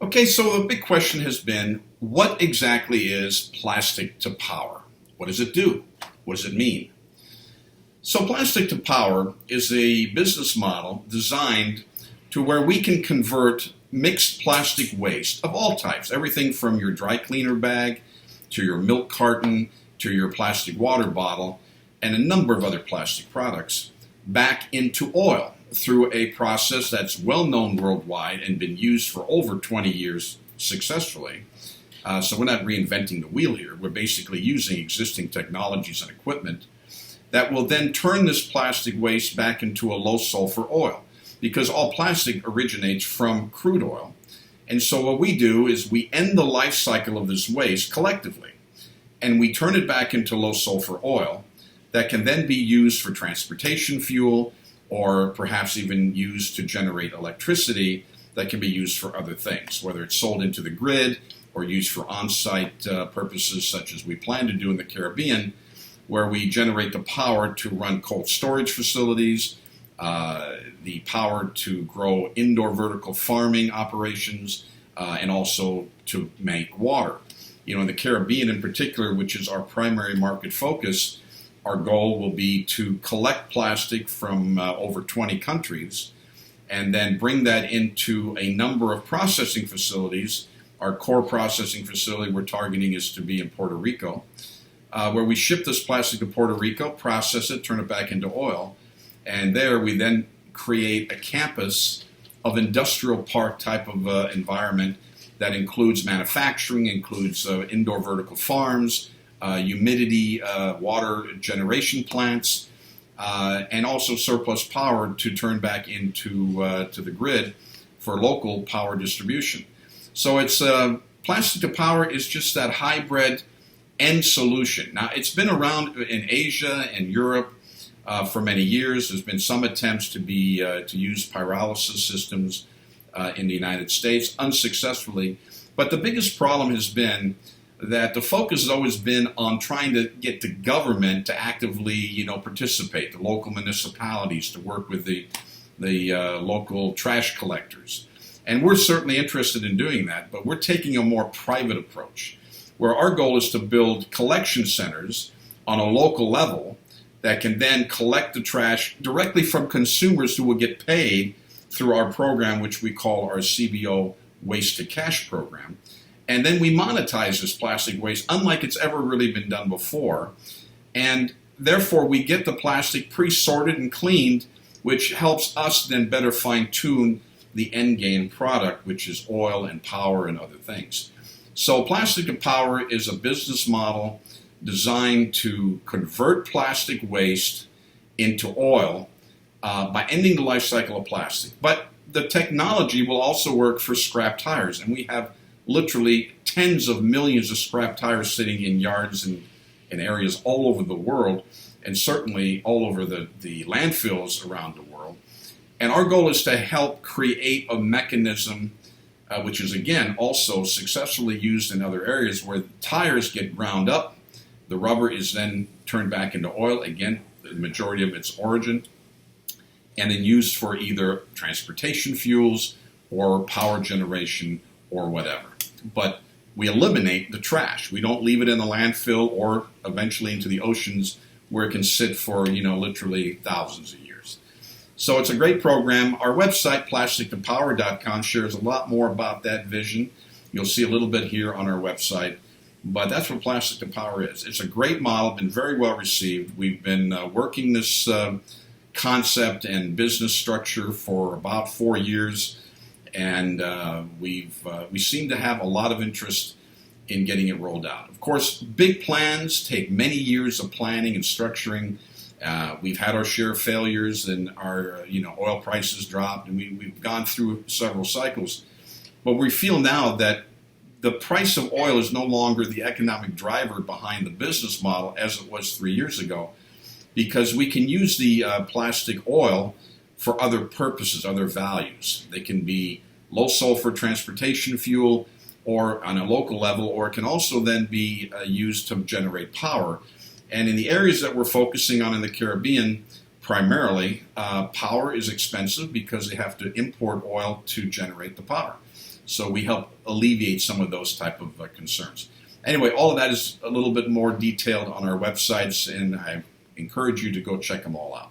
Okay, so the big question has been, what exactly is plastic to power? What does it do? What does it mean? So plastic to power is a business model designed to where we can convert mixed plastic waste of all types, everything from your dry cleaner bag to your milk carton to your plastic water bottle and a number of other plastic products, back into oil through a process that's well known worldwide and been used for over 20 years successfully. So we're not reinventing the wheel here. We're basically using existing technologies and equipment that will then turn this plastic waste back into a low sulfur oil, because all plastic originates from crude oil. And so what we do is we end the life cycle of this waste collectively, and we turn it back into low sulfur oil that can then be used for transportation fuel, or perhaps even used to generate electricity that can be used for other things, whether it's sold into the grid or used for on-site purposes such as we plan to do in the Caribbean, where we generate the power to run cold storage facilities, the power to grow indoor vertical farming operations, and also to make water. In the Caribbean in particular, which is our primary market focus, our goal will be to collect plastic from over 20 countries and then bring that into a number of processing facilities. Our core processing facility we're targeting is to be in Puerto Rico, where we ship this plastic to Puerto Rico, process it, turn it back into oil, and there we then create a campus of industrial park type of environment that includes manufacturing, includes indoor vertical farms, humidity, water generation plants, and also surplus power to turn back into to the grid for local power distribution. So it's plastic to power is just that hybrid end solution. Now, it's been around in Asia and Europe for many years. There's been some attempts to use pyrolysis systems in the United States, unsuccessfully. But the biggest problem has been that the focus has always been on trying to get the government to actively, participate, the local municipalities to work with the local trash collectors. And we're certainly interested in doing that, but we're taking a more private approach, where our goal is to build collection centers on a local level that can then collect the trash directly from consumers who will get paid through our program, which we call our CBO Waste to Cash program. And then we monetize this plastic waste unlike it's ever really been done before. And therefore, we get the plastic pre-sorted and cleaned, which helps us then better fine-tune the end game product, which is oil and power and other things. So plastic to power is a business model designed to convert plastic waste into oil by ending the life cycle of plastic. But the technology will also work for scrap tires, and we have literally tens of millions of scrap tires sitting in yards and in areas all over the world, and certainly all over the landfills around the world. And our goal is to help create a mechanism which is, again, also successfully used in other areas, where tires get ground up, the rubber is then turned back into oil, again, the majority of its origin, and then used for either transportation fuels or power generation or whatever. But we eliminate the trash. We don't leave it in the landfill or eventually into the oceans, where it can sit for, literally thousands of years. So it's a great program. Our website, plastic2power.com, shares a lot more about that vision. You'll see a little bit here on our website. But that's what Plastic to Power is. It's a great model, been very well received. We've been working this concept and business structure for about 4 years. And we seem to have a lot of interest in getting it rolled out. Of course, big plans take many years of planning and structuring. We've had our share of failures, and our oil prices dropped, and we've gone through several cycles. But we feel now that the price of oil is no longer the economic driver behind the business model as it was 3 years ago, because we can use the plastic oil for other purposes, other values. They can be low sulfur transportation fuel, or on a local level, or it can also then be used to generate power. And in the areas that we're focusing on in the Caribbean, primarily, power is expensive because they have to import oil to generate the power. So we help alleviate some of those type of concerns. Anyway, all of that is a little bit more detailed on our websites, and I encourage you to go check them all out.